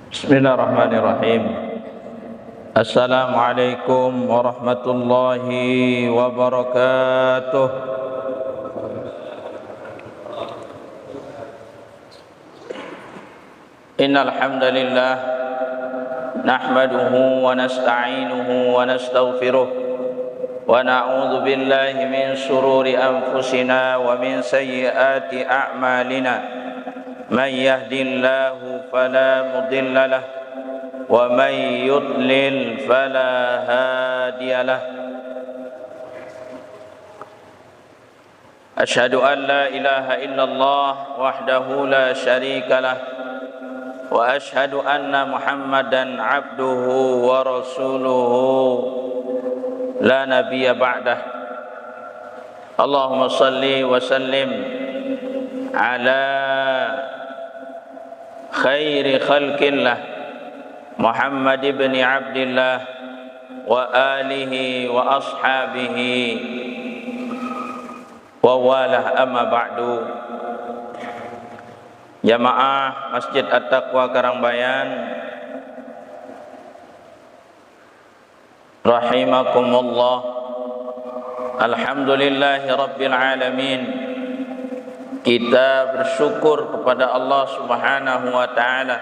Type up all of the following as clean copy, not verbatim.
Bismillahirrahmanirrahim. Assalamualaikum warahmatullahi wabarakatuh. Innal hamdalillah nahmaduhu wa nasta'inuhu wa nastaghfiruh wa na'udzu billahi min shururi anfusina wa min sayyiati a'malina. Man yahdihillahu fala mudilla lahu wa man yudlil fala hadiya lahu. Asyhadu an la ilaha illallah wahdahu la syarika lah wa asyhadu anna Muhammadan abduhu wa rasuluhu la nabiyya ba'dah. Allahumma salli wa sallim ala khairi khalqillah Muhammad ibn Abdillah wa alihi wa ashabihi wa walah, amma ba'du. Jamaah Masjid At-Taqwa Karangbayan rahimakumullah. Alhamdulillahi rabbil alamin. Kita bersyukur kepada Allah Subhanahu wa taala.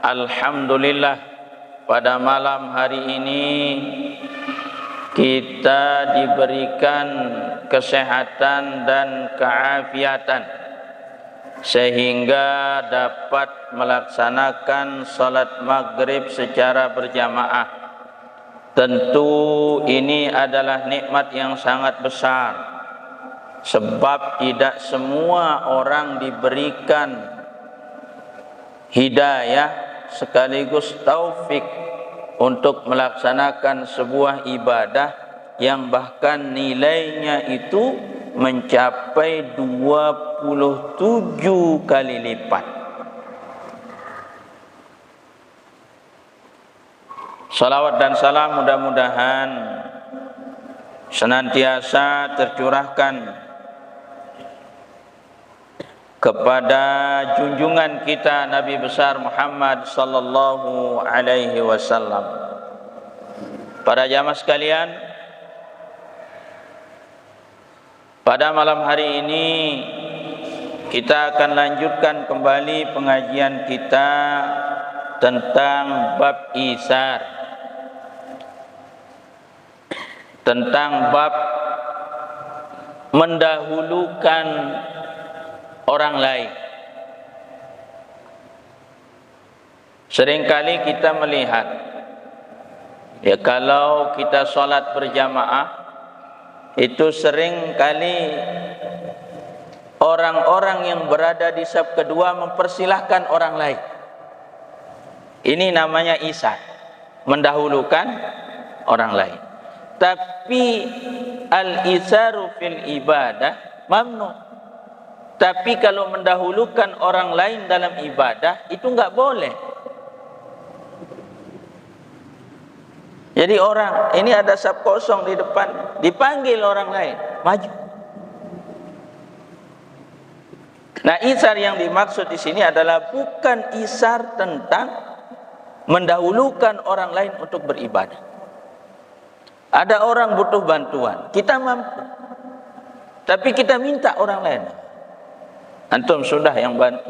Alhamdulillah, pada malam hari ini kita diberikan kesehatan dan keafiatan sehingga dapat melaksanakan salat maghrib secara berjamaah. Tentu ini adalah nikmat yang sangat besar, sebab tidak semua orang diberikan hidayah sekaligus taufik untuk melaksanakan sebuah ibadah yang bahkan nilainya itu mencapai 27 kali lipat. Salawat dan salam mudah-mudahan senantiasa tercurahkan kepada junjungan kita Nabi besar Muhammad sallallahu alaihi wasallam. Para jamaah sekalian, pada malam hari ini kita akan lanjutkan kembali pengajian kita tentang bab isar, tentang bab mendahulukan orang lain. Seringkali kita melihat, ya, kalau kita sholat berjamaah, itu seringkali orang-orang yang berada di saf kedua mempersilahkan orang lain. Ini namanya isar, mendahulukan orang lain. Tapi al-isaru fil ibadah mamnu. Tapi kalau mendahulukan orang lain dalam ibadah itu enggak boleh. Jadi orang ini ada saf kosong di depan, dipanggil orang lain, maju. Nah, isar yang dimaksud di sini adalah bukan isar tentang mendahulukan orang lain untuk beribadah. Ada orang butuh bantuan, kita mampu, tapi kita minta orang lain. Antum sudah yang bantu.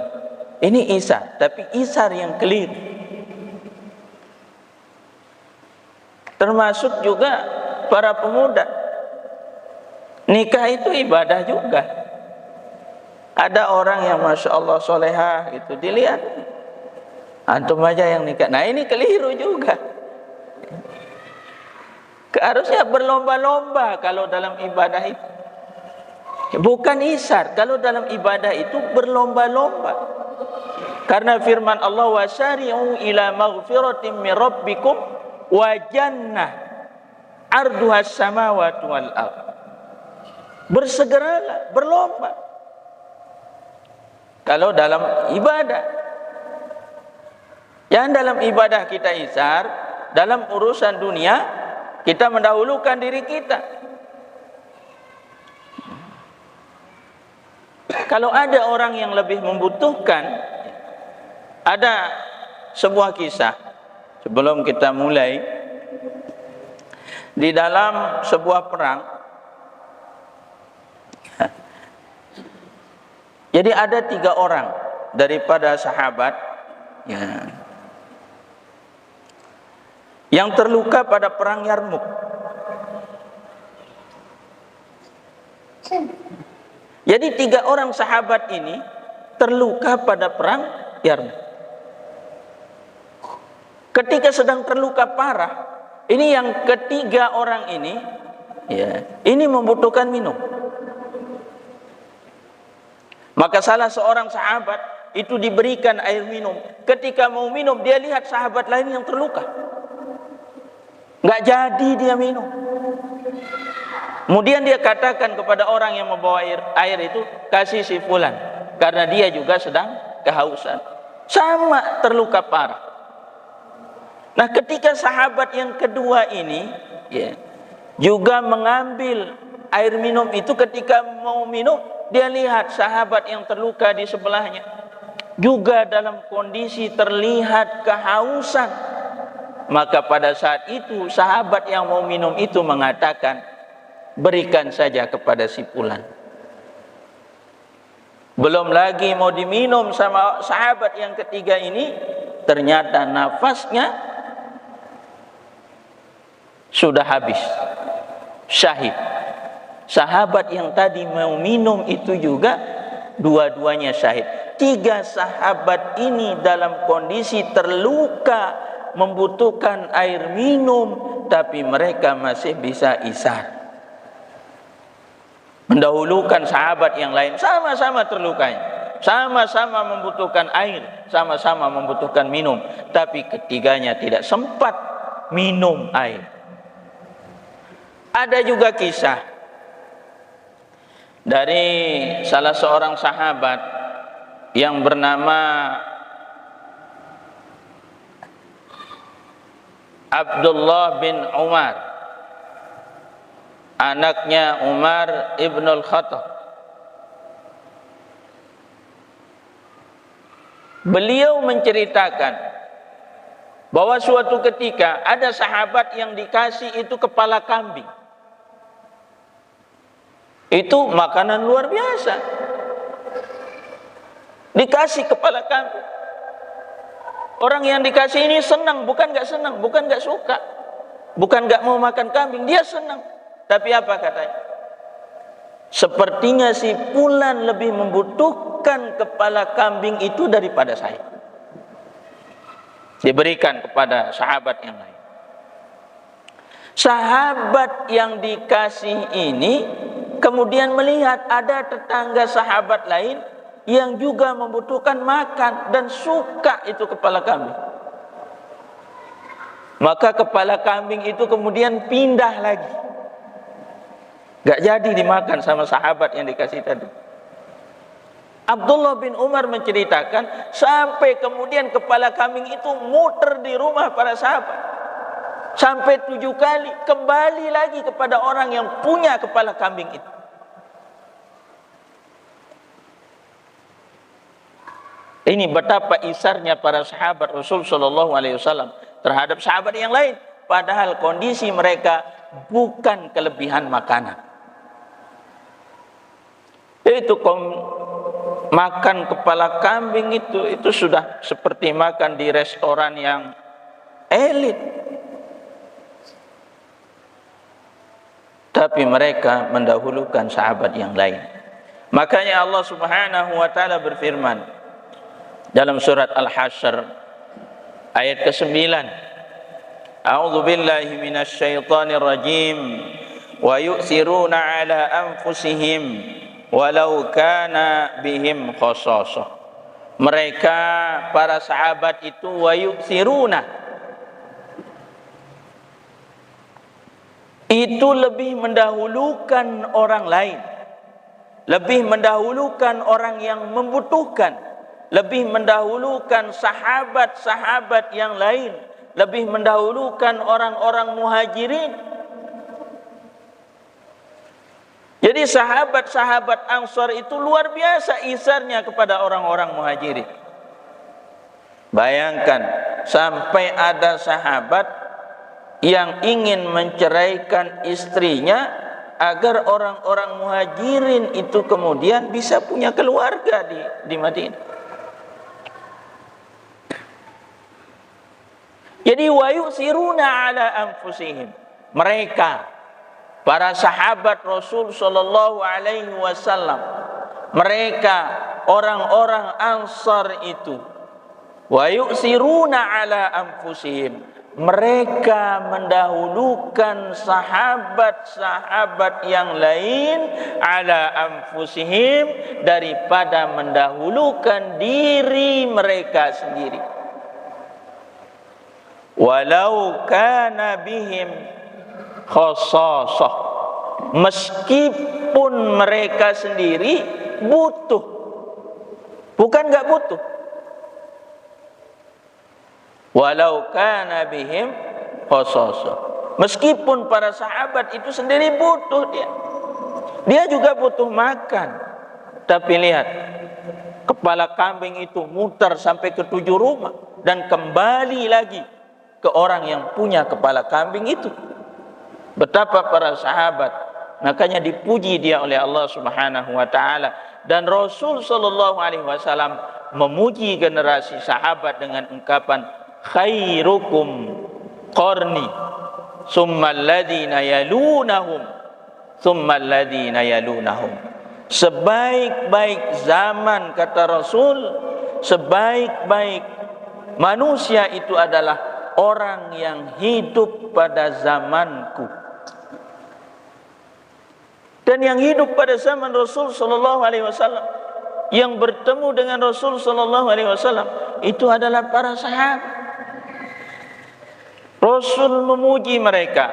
Ini isar, tapi isar yang keliru. Termasuk juga para pemuda. Nikah itu ibadah juga. Ada orang yang masya Allah solehah gitu, dilihat antum aja yang nikah. Nah, ini keliru juga. Harusnya berlomba-lomba kalau dalam ibadah itu. Bukan isar, kalau dalam ibadah itu berlomba-lomba. Karena firman Allah, wasari'u ila maghfiratin min rabbikum wa jannah arduhas samawati wal ardh. Bersegeralah, berlomba. Kalau dalam ibadah. Yang dalam ibadah kita isar, dalam urusan dunia kita mendahulukan diri kita. Kalau ada orang yang lebih membutuhkan, ada sebuah kisah sebelum kita mulai. Di dalam sebuah perang, jadi ada 3 orang daripada sahabat yang terluka pada perang Yarmuk. Jadi 3 orang sahabat ini terluka pada perang Yarmuk. Ketika sedang terluka parah, ini yang ketiga orang ini, ini membutuhkan minum. Maka salah seorang sahabat itu diberikan air minum. Ketika mau minum, dia lihat sahabat lain yang terluka. Nggak jadi dia minum. Kemudian dia katakan kepada orang yang membawa air itu, kasih si fulan, karena dia juga sedang kehausan. Sama terluka parah. Nah, ketika sahabat yang kedua ini juga mengambil air minum itu, ketika mau minum, dia lihat sahabat yang terluka di sebelahnya juga dalam kondisi terlihat kehausan. Maka pada saat itu sahabat yang mau minum itu mengatakan, berikan saja kepada si fulan. Belum lagi mau diminum sama sahabat yang ketiga ini, ternyata nafasnya sudah habis, syahid. Sahabat yang tadi mau minum itu juga dua-duanya syahid. 3 sahabat ini dalam kondisi terluka, membutuhkan air minum, tapi mereka masih bisa isar. Mendahulukan sahabat yang lain, sama-sama terlukanya, sama-sama membutuhkan air, sama-sama membutuhkan minum, tapi ketiganya tidak sempat minum air. Ada juga kisah dari salah seorang sahabat yang bernama Abdullah bin Umar, anaknya Umar ibn al-Khattab. Beliau menceritakan bahwa suatu ketika ada sahabat yang dikasih itu kepala kambing. Itu makanan luar biasa. Dikasih kepala kambing. Orang yang dikasih ini senang, bukan gak senang, bukan gak suka, bukan gak mau makan kambing, dia senang. Tapi apa katanya? Sepertinya si fulan lebih membutuhkan kepala kambing itu daripada saya. Diberikan kepada sahabat yang lain. Sahabat yang dikasih ini kemudian melihat ada tetangga sahabat lain yang juga membutuhkan makan dan suka itu kepala kambing. Maka kepala kambing itu kemudian pindah lagi. Gak jadi dimakan sama sahabat yang dikasih tadi. Abdullah bin Umar menceritakan sampai kemudian kepala kambing itu muter di rumah para sahabat. Sampai 7 kali kembali lagi kepada orang yang punya kepala kambing itu. Ini betapa isarnya para sahabat Rasul Shallallahu Alaihi Wasallam terhadap sahabat yang lain, padahal kondisi mereka bukan kelebihan makanan. Itu makan kepala kambing itu sudah seperti makan di restoran yang elit. Tapi mereka mendahulukan sahabat yang lain. Makanya Allah Subhanahu wa taala berfirman dalam surat Al-Hasyr ayat ke-9. A'udzu billahi minasy syaithanir rajim. Wa yu'siruna 'ala anfusihim walau kana bihim khasasah. Mereka para sahabat itu wa yu'siruna, itu lebih mendahulukan orang lain, lebih mendahulukan orang yang membutuhkan, lebih mendahulukan sahabat-sahabat yang lain, lebih mendahulukan orang-orang muhajirin. Jadi sahabat-sahabat Ansar itu luar biasa isarnya kepada orang-orang muhajirin. Bayangkan, sampai ada sahabat yang ingin menceraikan istrinya agar orang-orang muhajirin itu kemudian bisa punya keluarga di Madinah. Jadi wa yusiruna ala anfusihim. Mereka, para sahabat Rasul sallallahu alaihi wasallam, mereka orang-orang Ansar itu, wa yusiruna ala anfusihim, mereka mendahulukan sahabat-sahabat yang lain ala anfusihim, daripada mendahulukan diri mereka sendiri. Walau kana bihim khasasah, meskipun mereka sendiri butuh, bukan enggak butuh. Walau kana bihim khasasah, meskipun para sahabat itu sendiri butuh, dia juga butuh makan. Tapi lihat, kepala kambing itu muter sampai ke 7 rumah dan kembali lagi ke orang yang punya kepala kambing itu. Betapa para sahabat, makanya dipuji dia oleh Allah Subhanahu wa taala. Dan Rasul sallallahu alaihi wasallam memuji generasi sahabat dengan ungkapan khairukum qarni summal ladzina yalunahum summal ladzina yalunahum. Sebaik-baik zaman, kata Rasul, sebaik-baik manusia itu adalah orang yang hidup pada zamanku. Dan yang hidup pada zaman Rasul sallallahu alaihi wasallam, yang bertemu dengan Rasul sallallahu alaihi wasallam, itu adalah para sahabat. Rasul memuji mereka,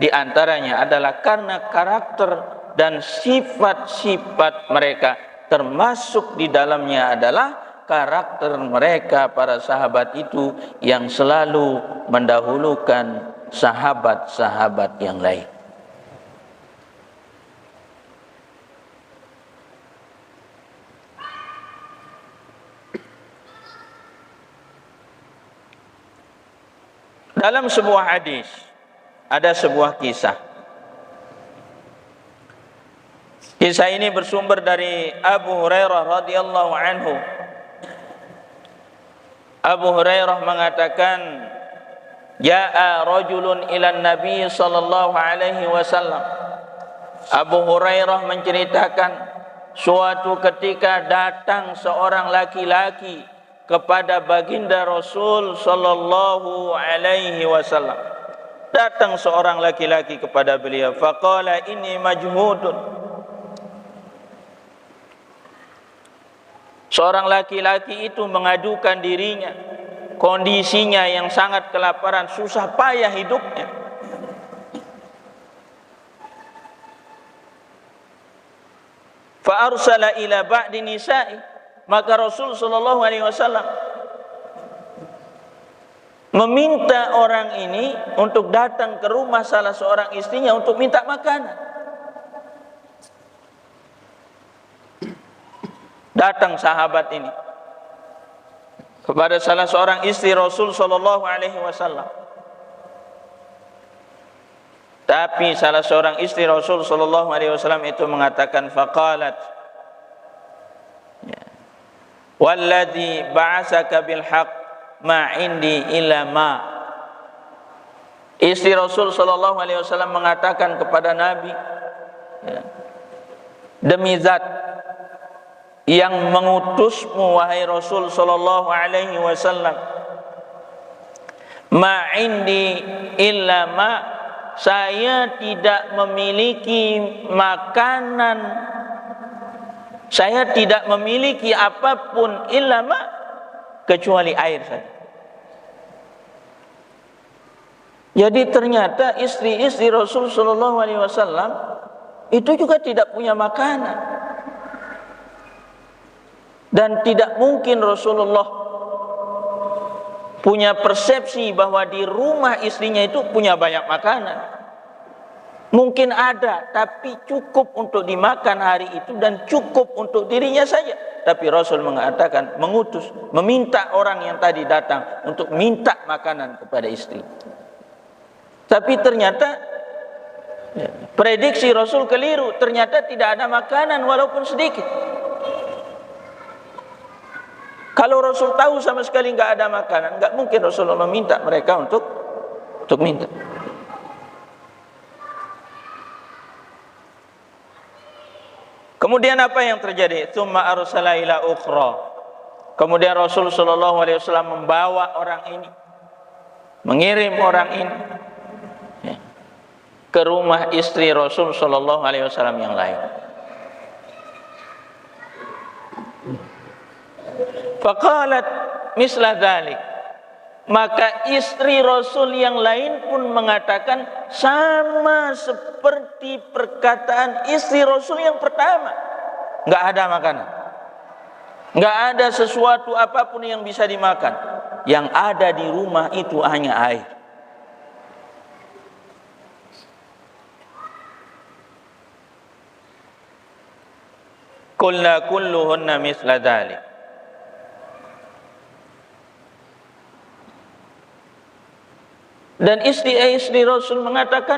di antaranya adalah karena karakter dan sifat-sifat mereka, termasuk di dalamnya adalah karakter mereka para sahabat itu yang selalu mendahulukan sahabat-sahabat yang lain. Dalam sebuah hadis ada sebuah kisah. Kisah ini bersumber dari Abu Hurairah radhiyallahu anhu. Abu Hurairah mengatakan, ja'a rajulun ila Nabi sallallahu alaihi wasallam. Abu Hurairah menceritakan, suatu ketika datang seorang laki-laki kepada baginda Rasul sallallahu alaihi wasallam. Datang seorang laki-laki kepada beliau, faqala inni majhudun. Seorang laki-laki itu mengadukan dirinya, kondisinya yang sangat kelaparan, susah payah hidupnya. Fa arsala ila ba'di nisa'i, maka Rasul sallallahu alaihi wasallam meminta orang ini untuk datang ke rumah salah seorang istrinya untuk minta makanan. Datang sahabat ini kepada salah seorang istri Rasul sallallahu alaihi wasallam. Tapi salah seorang istri Rasul sallallahu alaihi wasallam itu mengatakan, faqalat, walladzi ba'asaka bil haqq ma indi illa ma. Istri Rasul sallallahu alaihi wasallam mengatakan kepada Nabi, demi zat yang mengutusmu wahai Rasul sallallahu alaihi wasallam, ma indi illa ma, saya tidak memiliki makanan, saya tidak memiliki apapun illa ma, kecuali air saja. Jadi ternyata istri-istri Rasul sallallahu alaihi wasallam itu juga tidak punya makanan. Dan tidak mungkin Rasulullah punya persepsi bahwa di rumah istrinya itu punya banyak makanan. Mungkin ada, tapi cukup untuk dimakan hari itu dan cukup untuk dirinya saja. tapi Rasul mengatakan, mengutus, meminta orang yang tadi datang untuk minta makanan kepada istri. Tapi ternyata prediksi Rasul keliru, ternyata tidak ada makanan walaupun sedikit. Kalau Rasul tahu sama sekali nggak ada makanan, nggak mungkin Rasulullah minta mereka untuk minta. Kemudian apa yang terjadi? Tsumma arsala ila ukhra. Kemudian Rasul sallallahu alaihi wasallam membawa orang ini, mengirim orang ini ke rumah istri Rasul sallallahu alaihi wasallam yang lain. Faqalat misla dzalik. Maka istri Rasul yang lain pun mengatakan sama seperti perkataan istri Rasul yang pertama. Nggak ada makanan, nggak ada sesuatu apapun yang bisa dimakan. Yang ada di rumah itu hanya air. Qulna kulluhunna misla dzalik. Dan istri Rasul mengatakan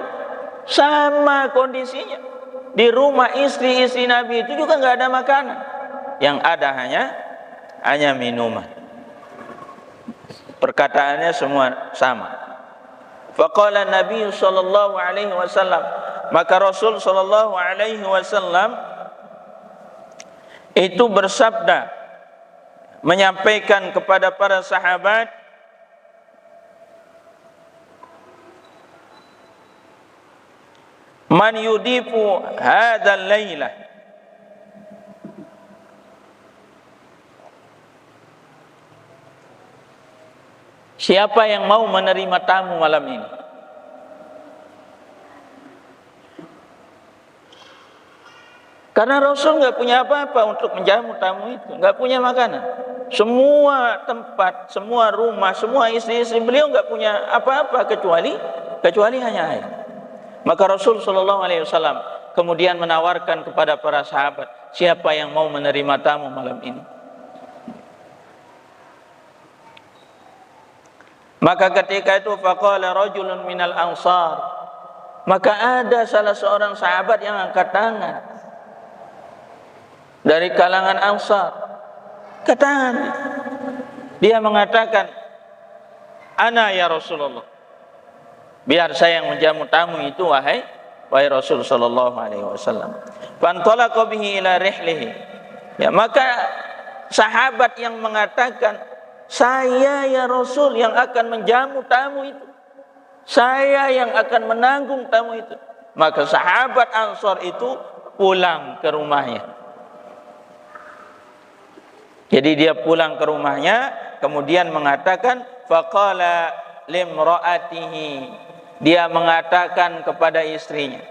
sama kondisinya. Di rumah istri-istri Nabi itu juga nggak ada makanan. Yang ada hanya minuman. Perkataannya semua sama. Faqala Nabi sallallahu alaihi wasallam, maka Rasul sallallahu alaihi wasallam itu bersabda, menyampaikan kepada para sahabat, man yudifu hadzal lailah, siapa yang mau menerima tamu malam ini? Karena Rasul nggak punya apa-apa untuk menjamu tamu itu, nggak punya makanan. Semua tempat, semua rumah, semua istri-istri beliau nggak punya apa-apa kecuali hanya air. Maka Rasul sallallahu alaihi wasallam kemudian menawarkan kepada para sahabat, siapa yang mau menerima tamu malam ini? Maka ketika itu faqala rajulun minal ansar, maka ada salah seorang sahabat yang angkat tangan dari kalangan Ansar. Katakan, dia mengatakan, ana ya Rasulullah, biar saya yang menjamu tamu itu wahai Rasul sallallahu alaihi wasallam. Fantalaqa bihi ila rihlihi. Ya, maka sahabat yang mengatakan, saya ya Rasul yang akan menjamu tamu itu, saya yang akan menanggung tamu itu. Maka sahabat Ansar itu pulang ke rumahnya. Jadi dia pulang ke rumahnya, kemudian mengatakan, faqala limra'atihi, dia mengatakan kepada istrinya,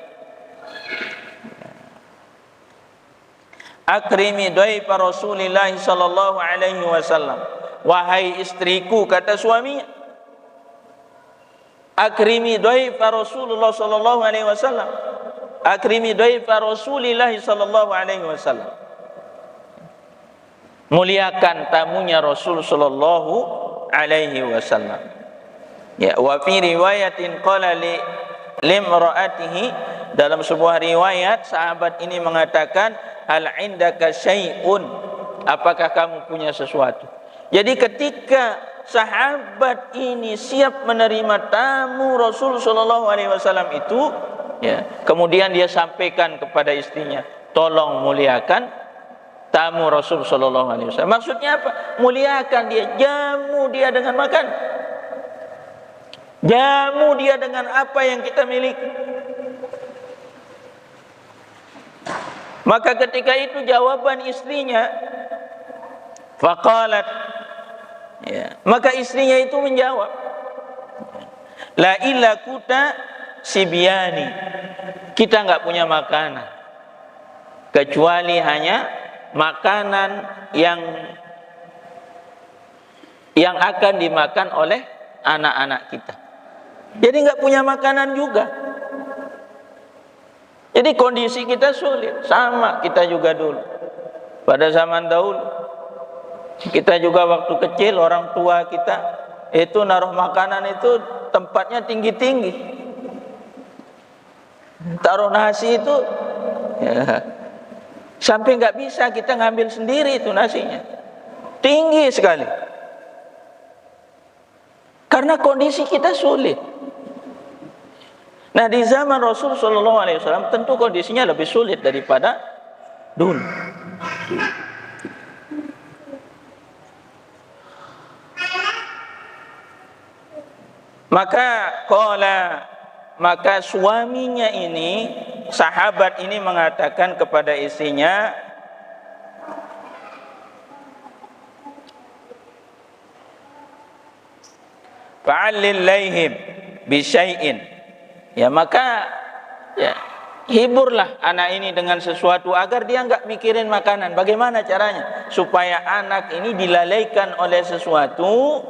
akrimi dhaifa Rasulillah sallallahu alaihi wasallam, wahai istriku, kata suaminya, akrimi dhaifa Rasulullah sallallahu alaihi wasallam, akrimi dhaifa Rasulillah sallallahu alaihi wasallam, muliakan tamunya Rasul sallallahu alaihi wasallam. Ya, wa fi riwayatin qala limra'atihi, dalam sebuah riwayat sahabat ini mengatakan, hal indaka syai'un, apakah kamu punya sesuatu? Jadi ketika sahabat ini siap menerima tamu Rasul sallallahu alaihi wasallam itu, ya, kemudian dia sampaikan kepada istrinya, tolong muliakan tamu Rasul sallallahu alaihi wasallam. Maksudnya apa? Muliakan dia, jamu dia dengan makan, jamu dia dengan apa yang kita miliki. Maka ketika itu jawaban istrinya, faqalat, ya, maka istrinya itu menjawab, la illa kuta sibyani, kita nggak punya makanan kecuali hanya makanan yang akan dimakan oleh anak-anak kita. Jadi nggak punya makanan juga. Jadi kondisi kita sulit, sama kita juga dulu. Pada zaman dahulu, kita juga waktu kecil, orang tua kita itu naruh makanan itu tempatnya tinggi-tinggi. Taruh nasi itu ya, sampai nggak bisa kita ngambil sendiri itu nasinya, tinggi sekali. Karena kondisi kita sulit. Nah, di zaman Rasul Shallallahu Alaihi Wasallam tentu kondisinya lebih sulit daripada dulu. Maka suaminya ini, sahabat ini mengatakan kepada istrinya, fa'allil laihim bisyai'in. Ya, maka ya, hiburlah anak ini dengan sesuatu agar dia enggak mikirin makanan. Bagaimana caranya supaya anak ini dilalaikan oleh sesuatu,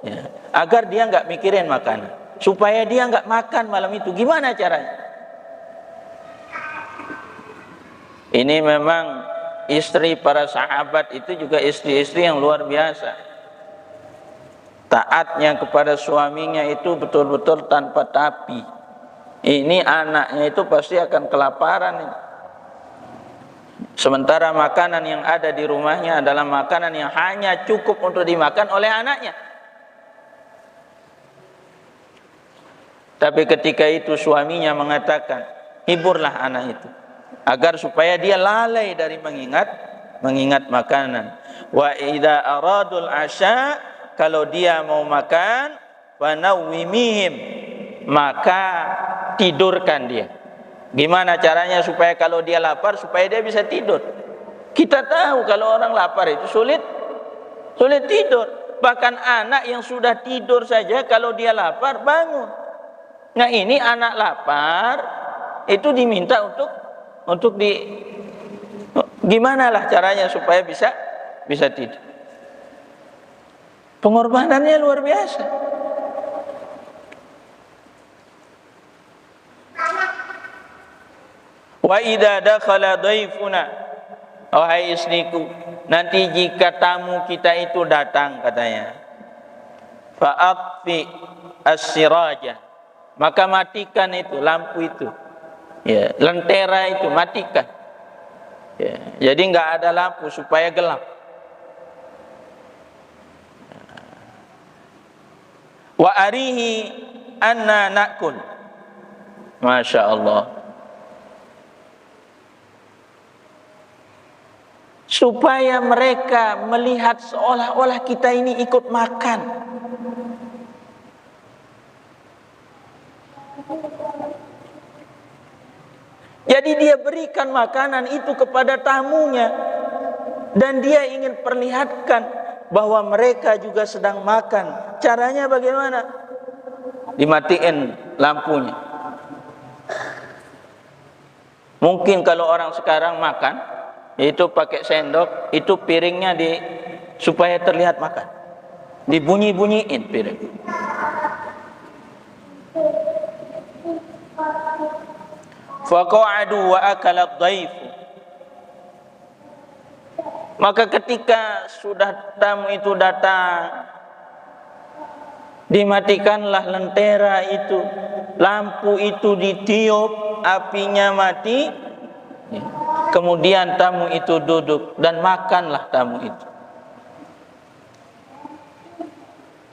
ya, agar dia enggak mikirin makanan, supaya dia enggak makan malam itu. Gimana caranya? Ini memang istri para sahabat itu juga istri-istri yang luar biasa. Taatnya kepada suaminya itu betul-betul tanpa tapi. Ini anaknya itu pasti akan kelaparan. Sementara makanan yang ada di rumahnya adalah makanan yang hanya cukup untuk dimakan oleh anaknya. Tapi ketika itu suaminya mengatakan, hiburlah anak itu, agar supaya dia lalai dari mengingat makanan. Wa idza aradul asya, kalau dia mau makan, fanawwimihim, maka tidurkan dia. Gimana caranya supaya kalau dia lapar supaya dia bisa tidur? Kita tahu kalau orang lapar itu sulit tidur. Bahkan anak yang sudah tidur saja kalau dia lapar bangun. Nah, ini anak lapar itu diminta untuk gimana lah caranya supaya bisa tidur. Pengorbanannya luar biasa. Wa idza dakhala dhaifuna, wahai istriku, nanti jika tamu kita itu datang, katanya, fa'atfi as-siraja, maka matikan itu lampu itu, ya, lentera itu matikan, ya, jadi enggak ada lampu supaya gelap. Wa arihi anna nakul, masya Allah, supaya mereka melihat seolah-olah kita ini ikut makan. Jadi dia berikan makanan itu kepada tamunya, dan dia ingin perlihatkan bahwa mereka juga sedang makan. Caranya bagaimana? Dimatiin lampunya. Mungkin kalau orang sekarang makan itu pakai sendok, itu piringnya supaya terlihat makan, dibunyi-bunyiin piring. Faqa'adu wa akala dhaif, maka ketika sudah tamu itu datang, dimatikanlah lentera itu, lampu itu ditiup, apinya mati. Kemudian tamu itu duduk dan makanlah tamu itu.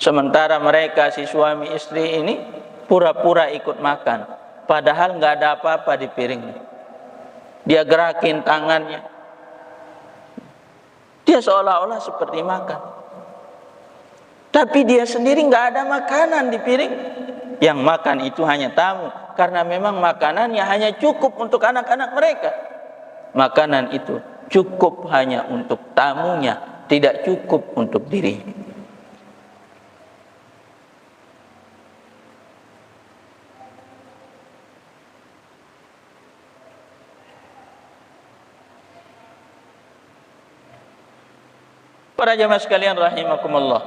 Sementara mereka, si suami istri ini, pura-pura ikut makan, padahal nggak ada apa-apa di piringnya. Dia gerakin tangannya, dia seolah-olah seperti makan, tapi dia sendiri nggak ada makanan di piring. Yang makan itu hanya tamu, karena memang makanannya hanya cukup untuk anak-anak mereka. Makanan itu cukup hanya untuk tamunya, tidak cukup untuk diri. Para jamaah sekalian rahimakumullah,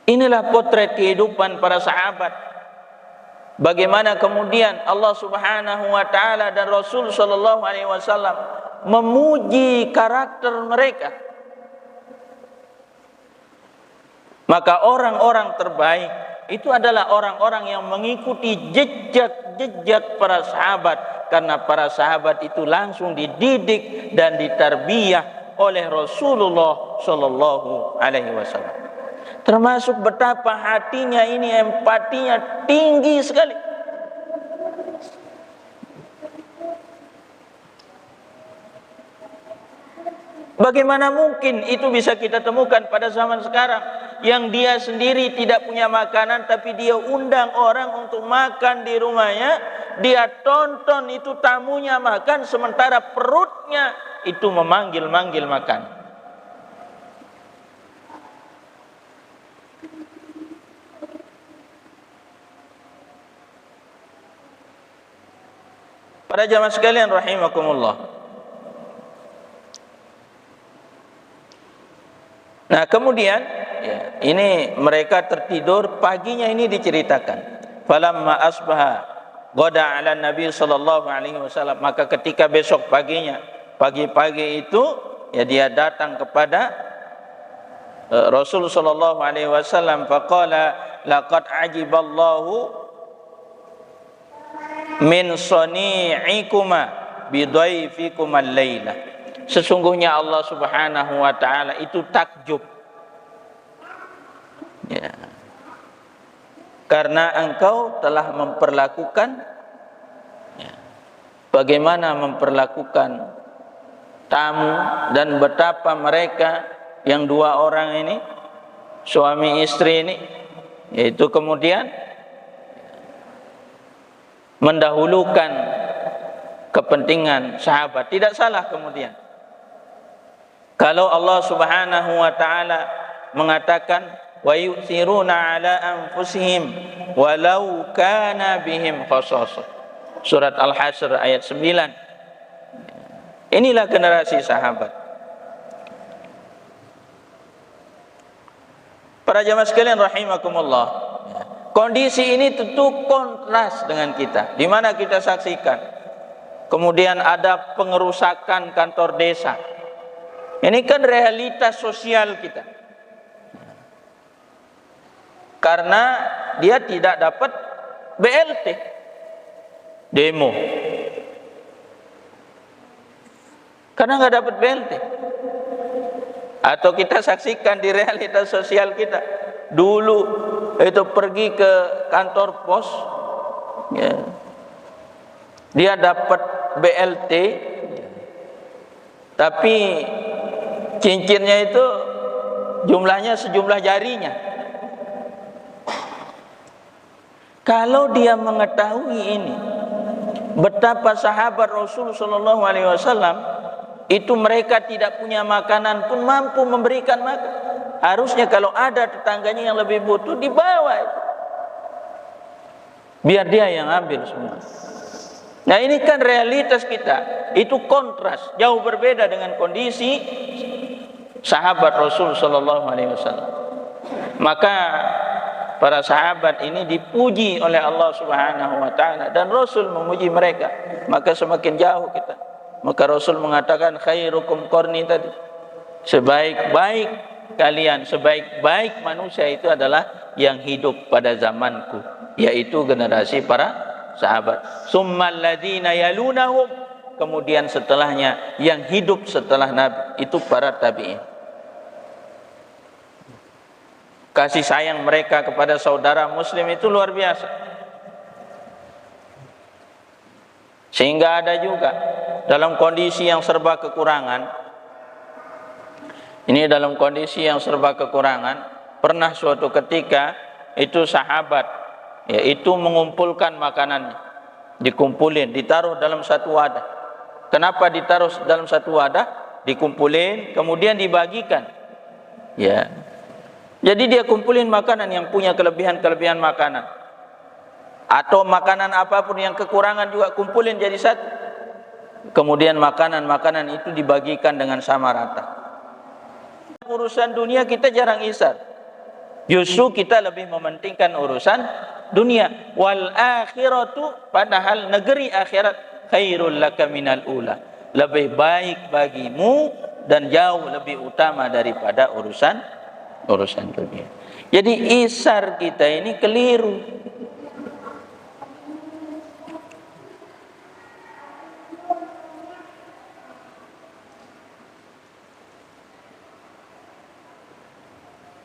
inilah potret kehidupan para sahabat. Bagaimana kemudian Allah Subhanahu wa taala dan Rasul sallallahu alaihi wasallam memuji karakter mereka. Maka orang-orang terbaik itu adalah orang-orang yang mengikuti jejak-jejak para sahabat, karena para sahabat itu langsung dididik dan ditarbiyah oleh Rasulullah Shallallahu Alaihi Wasallam. Termasuk betapa hatinya ini, empatinya tinggi sekali. Bagaimana mungkin itu bisa kita temukan pada zaman sekarang, yang dia sendiri tidak punya makanan tapi dia undang orang untuk makan di rumahnya, dia tonton itu tamunya makan sementara perutnya itu memanggil-manggil makan. Para jamaah sekalian rahimakumullah. Nah kemudian ya, ini mereka tertidur, paginya ini diceritakan. Falamma asbaha ghada ala Nabi sallallahu alaihi wasallam, maka ketika besok paginya, pagi-pagi itu ya dia datang kepada Rasul sallallahu alaihi wasallam, faqala laqad ajiballahu min sani'ikuma bidhaifikum al-laila. Sesungguhnya Allah Subhanahu wa taala itu takjub ya, karena engkau telah memperlakukan ya, bagaimana memperlakukan tamu, dan betapa mereka yang dua orang ini, suami istri ini, yaitu kemudian mendahulukan kepentingan sahabat. Tidak salah kemudian kalau Allah Subhanahu wa taala mengatakan wa yu'thiruna ala anfusihim walau kana bihim khasasah. Surat Al-Hasyr ayat 9. Inilah generasi sahabat. Para jamaah sekalian rahimakumullah. Kondisi ini tentu kontras dengan kita, di mana kita saksikan kemudian ada pengerusakan kantor desa. Ini kan realitas sosial kita. Karena dia tidak dapat BLT, demo. Karena nggak dapat BLT. Atau kita saksikan di realitas sosial kita. Dulu itu pergi ke kantor pos, ya, dia dapat BLT, tapi cincinnya itu jumlahnya sejumlah jarinya. Kalau dia mengetahui ini, betapa sahabat Rasul Shallallahu Alaihi Wasallam itu mereka tidak punya makanan pun mampu memberikan makan. Harusnya kalau ada tetangganya yang lebih butuh, dibawa itu, biar dia yang ambil semua. Nah ini kan realitas kita, itu kontras, jauh berbeda dengan kondisi sahabat Rasul Sallallahu Alaihi Wasallam. Maka para sahabat ini dipuji oleh Allah Subhanahu Wa Taala dan Rasul memuji mereka. Maka semakin jauh kita. Maka Rasul mengatakan khairukum qarni tadi, sebaik-baik kalian, sebaik-baik manusia itu adalah yang hidup pada zamanku, yaitu generasi para sahabat. Summal ladzina yalunahum, kemudian setelahnya yang hidup setelah Nabi itu para tabi'in. Kasih sayang mereka kepada saudara muslim itu luar biasa. Sehingga ada juga dalam kondisi yang serba kekurangan, ini dalam kondisi yang serba kekurangan, pernah suatu ketika itu sahabat yaitu mengumpulkan makanannya, dikumpulin, ditaruh dalam satu wadah. Kenapa ditaruh dalam satu wadah? Dikumpulin, kemudian dibagikan. Ya. Jadi dia kumpulin makanan yang punya kelebihan-kelebihan makanan. Atau makanan apapun yang kekurangan juga kumpulin jadi satu. Kemudian makanan-makanan itu dibagikan dengan sama rata. Urusan dunia kita jarang isar. Justru kita lebih mementingkan urusan dunia. Wal akhiratu, padahal negeri akhirat khairul laka minal ula, lebih baik bagimu dan jauh lebih utama daripada urusan dunia. Jadi isar kita ini keliru.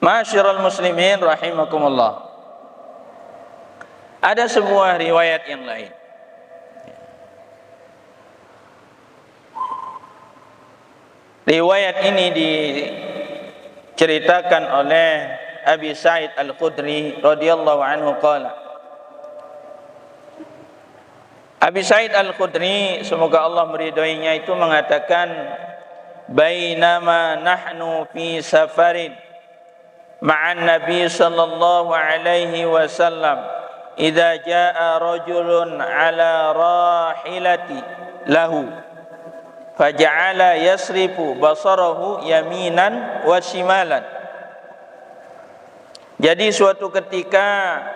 Ma'asyiral muslimin rahimakumullah. Ada sebuah riwayat yang lain. Riwayat ini diceritakan oleh Abi Sa'id Al-Khudri radhiyallahu anhu qala. Abi Sa'id Al-Khudri, semoga Allah meridhoinya, itu mengatakan, bainama nahnu fi safarin ma'an Nabi sallallahu alaihi wasallam idza jaa rajulun ala rahilati lahu faja'ala yasrifu basarahu yaminan wa shimalan. Jadi suatu ketika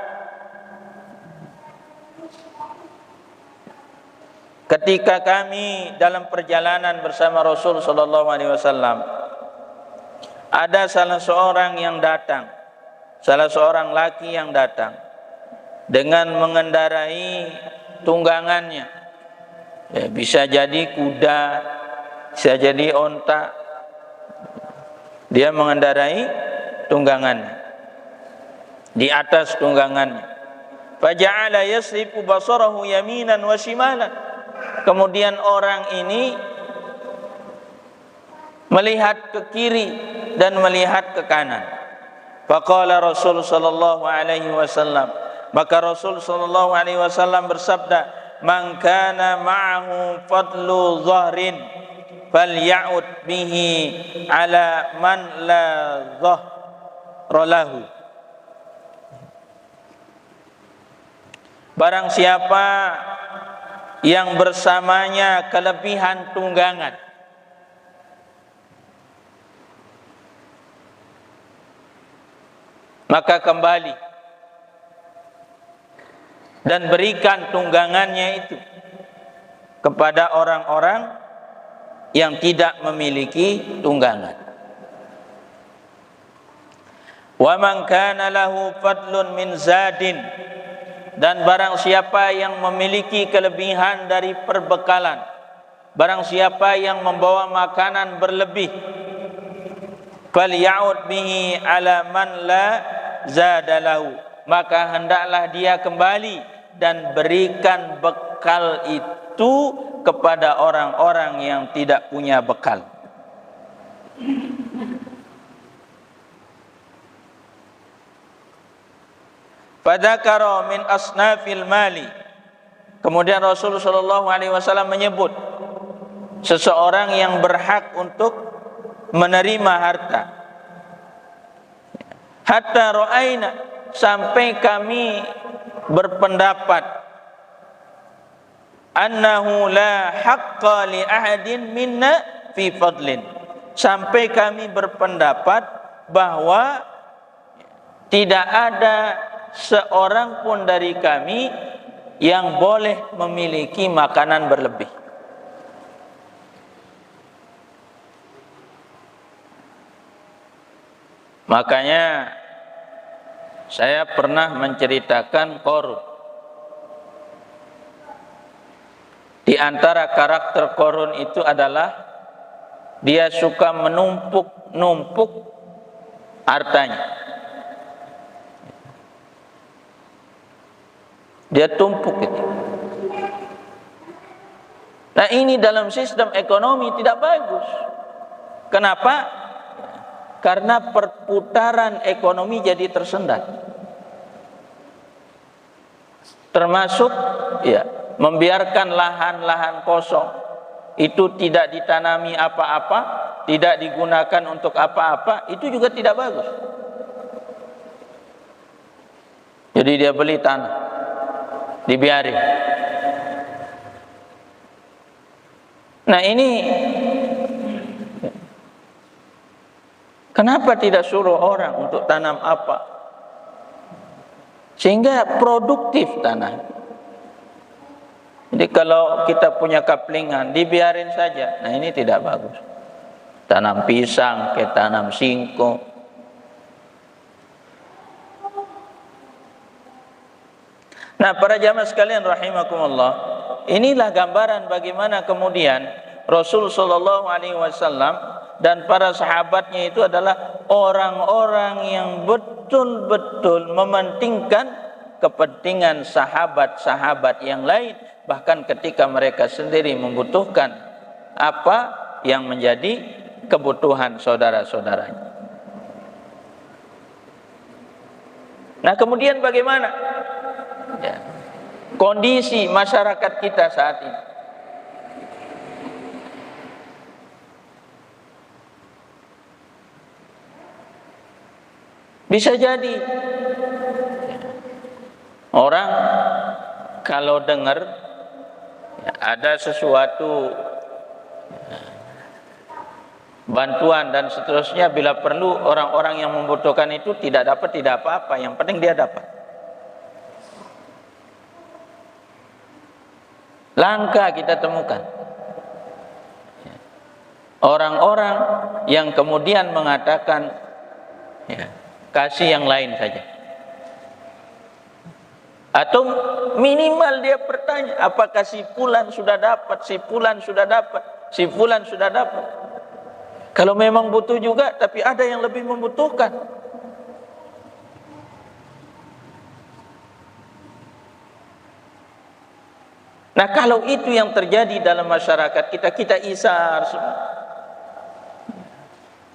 kami dalam perjalanan bersama Rasul sallallahu alaihi wasallam, ada salah seorang laki yang datang dengan mengendarai tunggangannya. Ya, bisa jadi kuda, bisa jadi onta. Dia mengendarai tunggangannya, di atas tunggangannya. Faja'ala yasrifu basarahu yaminan wa shimalan. Kemudian orang ini melihat ke kiri dan melihat ke kanan. Faqala Rasul sallallahu alaihi wasallam, maka Rasul sallallahu alaihi wasallam bersabda, man kana ma'ahu fadlu dhahrin falya'ud bihi ala man la dhahra lahu. Barang siapa yang bersamanya kelebihan tunggangan, maka kembali dan berikan tunggangannya itu kepada orang-orang yang tidak memiliki tunggangan. Wa man kana lahu fadlun min zadin, dan barang siapa yang memiliki kelebihan dari perbekalan, barang siapa yang membawa makanan berlebih, falya'ud bihi ala man la zada lahu, maka hendaklah dia kembali dan berikan bekal itu kepada orang-orang yang tidak punya bekal. Fadzakara min asnafil mali. Kemudian Rasulullah sallallahu alaihi wasallam menyebut seseorang yang berhak untuk menerima harta. Hatta ra'aina, sampai kami berpendapat, annahu la haqqa li ahadin minna fi fadlin, sampai kami berpendapat bahwa tidak ada seorang pun dari kami yang boleh memiliki makanan berlebih. Makanya saya pernah menceritakan Qarun. Di antara karakter Qarun itu adalah dia suka menumpuk-numpuk hartanya. Dia tumpuk itu. Nah, ini dalam sistem ekonomi tidak bagus. Kenapa? Karena perputaran ekonomi jadi tersendat. Termasuk membiarkan lahan-lahan kosong itu tidak ditanami apa-apa, tidak digunakan untuk apa-apa, itu juga tidak bagus. Jadi dia beli tanah, dibiarin. Nah, ini kenapa tidak suruh orang untuk tanam apa sehingga produktif tanah? Jadi kalau kita punya kaplingan, dibiarin saja. Nah, ini tidak bagus. Tanam pisang, ke tanam singkong. Nah, para jamaah sekalian rahimakumullah, inilah gambaran bagaimana kemudian Rasul sallallahu alaihi wasallam dan para sahabatnya itu adalah orang-orang yang betul-betul mementingkan kepentingan sahabat-sahabat yang lain, bahkan ketika mereka sendiri membutuhkan apa yang menjadi kebutuhan saudara-saudaranya. Nah, kemudian bagaimana ya, kondisi masyarakat kita saat ini? Bisa jadi orang kalau dengar ya, ada sesuatu bantuan dan seterusnya, bila perlu orang-orang yang membutuhkan itu tidak dapat, tidak apa-apa, yang penting dia dapat. Langka kita temukan orang-orang yang kemudian mengatakan ya, kasih yang lain saja, atau minimal dia bertanya apakah si fulan sudah dapat, si fulan sudah dapat, si fulan sudah dapat. Kalau memang butuh juga, tapi ada yang lebih membutuhkan. Nah, kalau itu yang terjadi dalam masyarakat kita, kita isar semua.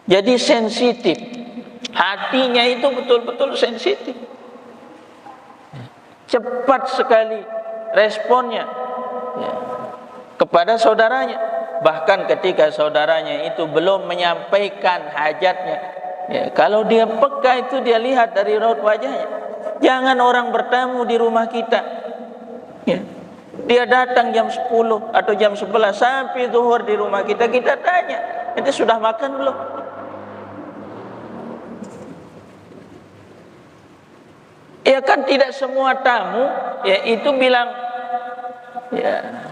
Jadi sensitif. Hatinya itu betul-betul sensitif. Cepat sekali responnya ya, kepada saudaranya. Bahkan ketika saudaranya itu belum menyampaikan hajatnya ya, kalau dia peka itu dia lihat dari raut wajahnya. Jangan orang bertamu di rumah kita ya, dia datang jam 10 atau jam 11 sampai zuhur di rumah kita, kita tanya, ente sudah makan belum? Ya kan tidak semua tamu ya itu bilang ya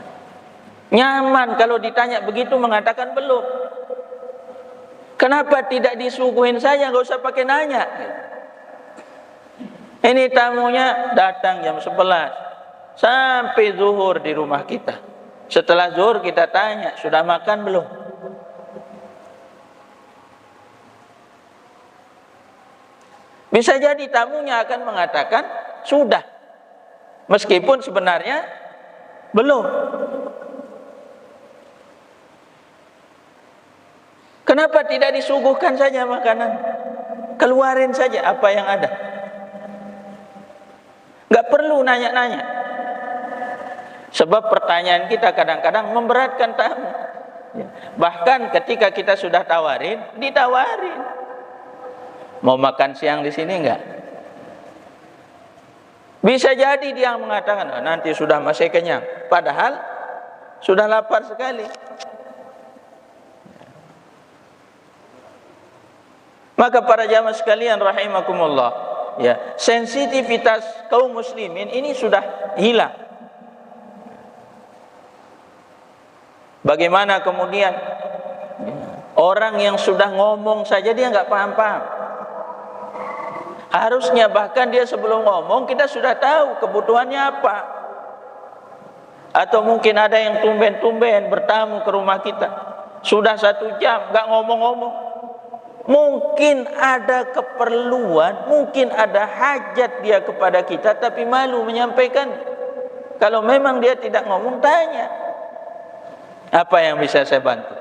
nyaman kalau ditanya begitu mengatakan belum. Kenapa tidak disuguhin saja, nggak usah pakai nanya. Ini tamunya datang jam 11 sampai zuhur di rumah kita. Setelah zuhur kita tanya, sudah makan belum? Bisa jadi tamunya akan mengatakan sudah, meskipun sebenarnya belum. Kenapa tidak disuguhkan saja makanan? Keluarin saja apa yang ada. Gak perlu nanya-nanya. Sebab pertanyaan kita kadang-kadang memberatkan tamu. Bahkan ketika kita sudah tawarin, ditawarin. Mau makan siang di sini enggak? Bisa jadi dia mengatakan nanti sudah masih kenyang, padahal sudah lapar sekali. Maka para jamaah sekalian rahimakumullah, ya, sensitivitas kaum muslimin ini sudah hilang. Bagaimana kemudian orang yang sudah ngomong saja dia enggak paham-paham. Harusnya bahkan dia sebelum ngomong kita sudah tahu kebutuhannya apa. Atau mungkin ada yang tumben-tumben bertamu ke rumah kita, sudah 1 jam gak ngomong-ngomong. Mungkin ada keperluan, mungkin ada hajat dia kepada kita, tapi malu menyampaikan. Kalau memang dia tidak ngomong, tanya, apa yang bisa saya bantu?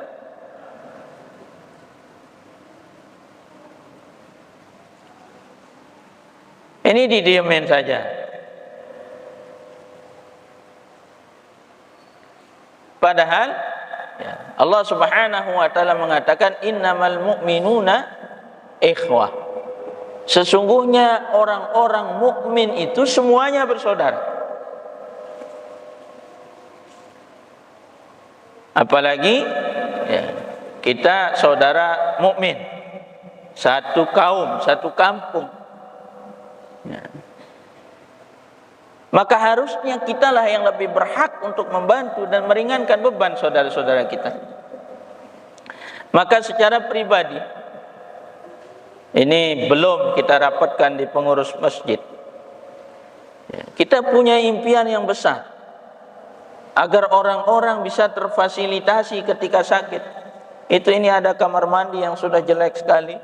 Ini didiemin saja. Padahal ya, Allah Subhanahu wa taala mengatakan innamal mu'minuna ikhwah. Sesungguhnya orang-orang mukmin itu semuanya bersaudara. Apalagi ya, kita saudara mukmin, satu kaum, satu kampung. Ya. Maka harusnya kitalah yang lebih berhak untuk membantu dan meringankan beban saudara-saudara kita. Maka secara pribadi, ini belum kita rapatkan di pengurus masjid, kita punya impian yang besar agar orang-orang bisa terfasilitasi ketika sakit. Itu ini ada kamar mandi yang sudah jelek sekali.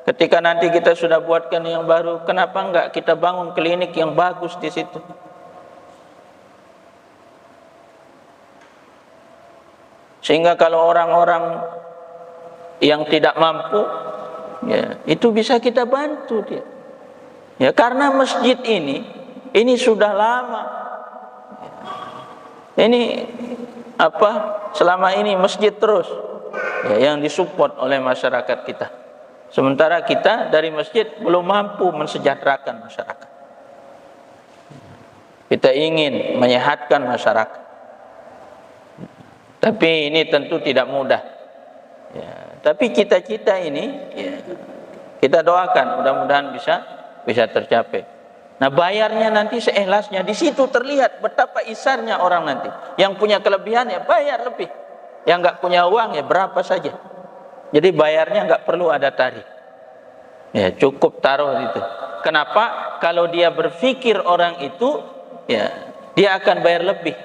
Ketika nanti kita sudah buatkan yang baru, kenapa enggak kita bangun klinik yang bagus di situ? Sehingga kalau orang-orang yang tidak mampu, ya, itu bisa kita bantu dia. Ya, karena masjid ini sudah lama. Ini selama ini masjid terus, ya, yang disupport oleh masyarakat kita. Sementara kita dari masjid belum mampu mensejahterakan masyarakat. Kita ingin menyehatkan masyarakat, tapi ini tentu tidak mudah. Ya, tapi cita-cita ini, ya, kita doakan mudah-mudahan bisa tercapai. Nah, bayarnya nanti seikhlasnya. Di situ terlihat betapa isarnya orang nanti. Yang punya kelebihan ya bayar lebih, yang nggak punya uang ya berapa saja. Jadi bayarnya nggak perlu ada tarif, ya cukup taruh itu. Kenapa? Kalau dia berpikir orang itu, ya dia akan bayar lebih.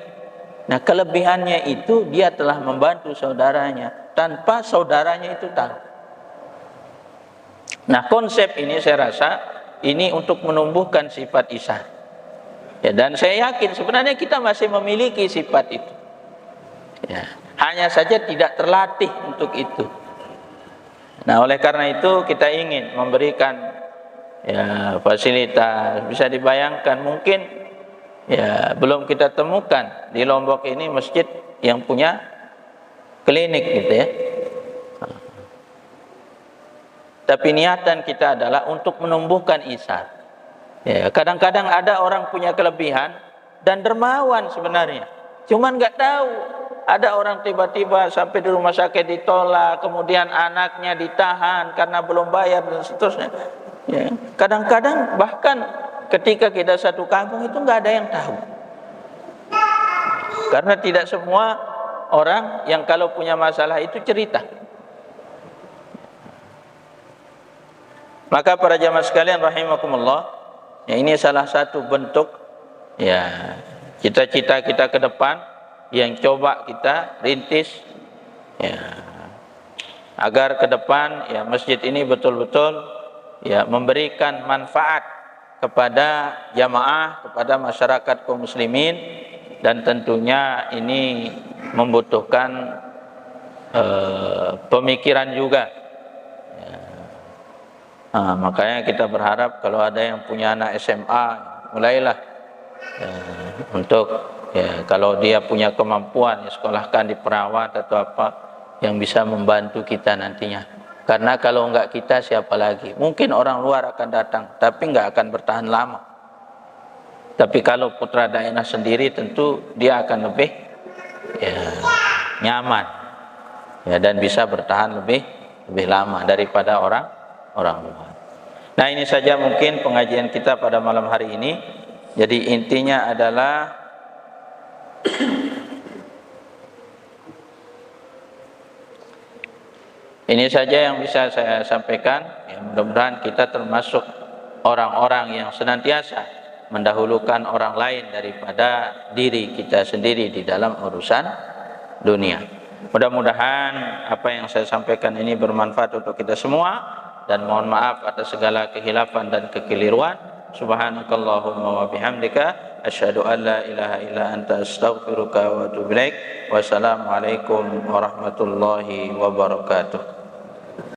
Nah, kelebihannya itu dia telah membantu saudaranya tanpa saudaranya itu tahu. Nah, konsep ini saya rasa ini untuk menumbuhkan sifat ihsan. Ya, dan saya yakin sebenarnya kita masih memiliki sifat itu. Ya, hanya saja tidak terlatih untuk itu. Nah, oleh karena itu kita ingin memberikan, ya, fasilitas. Bisa dibayangkan mungkin, ya, belum kita temukan di Lombok ini masjid yang punya klinik gitu ya. Tapi niatan kita adalah untuk menumbuhkan ihsan. Ya, kadang-kadang ada orang punya kelebihan dan dermawan sebenarnya, cuman nggak tahu. Ada orang tiba-tiba sampai di rumah sakit ditolak, kemudian anaknya ditahan karena belum bayar dan seterusnya. Ya, kadang-kadang bahkan ketika kita satu kampung itu nggak ada yang tahu, karena tidak semua orang yang kalau punya masalah itu cerita. Maka para jamaah sekalian rahimakumullah, ya, ini salah satu bentuk, ya, cita-cita kita ke depan yang coba kita rintis, ya, agar ke depan, ya, masjid ini betul-betul, ya, memberikan manfaat kepada jamaah, kepada masyarakat kaum muslimin, dan tentunya ini membutuhkan pemikiran juga. Nah, makanya kita berharap kalau ada yang punya anak SMA, mulailah, ya, untuk, ya, kalau dia punya kemampuan, ya, sekolahkan di perawat atau apa yang bisa membantu kita nantinya. Karena kalau enggak kita, siapa lagi? Mungkin orang luar akan datang, tapi enggak akan bertahan lama. Tapi kalau putra daerah sendiri, tentu dia akan lebih, ya, nyaman, ya, dan bisa bertahan lebih lama daripada orang luar. Nah, ini saja mungkin pengajian kita pada malam hari ini. Jadi intinya adalah ini saja yang bisa saya sampaikan. Ya, mudah-mudahan kita termasuk orang-orang yang senantiasa mendahulukan orang lain daripada diri kita sendiri di dalam urusan dunia. Mudah-mudahan apa yang saya sampaikan ini bermanfaat untuk kita semua, dan mohon maaf atas segala kehilafan dan kekeliruan. Subhanakallahumma wa bihamdika asyhadu an la ilaha illa anta astaghfiruka wa atubu ilaik. Wassalamualaikum warahmatullahi wabarakatuh.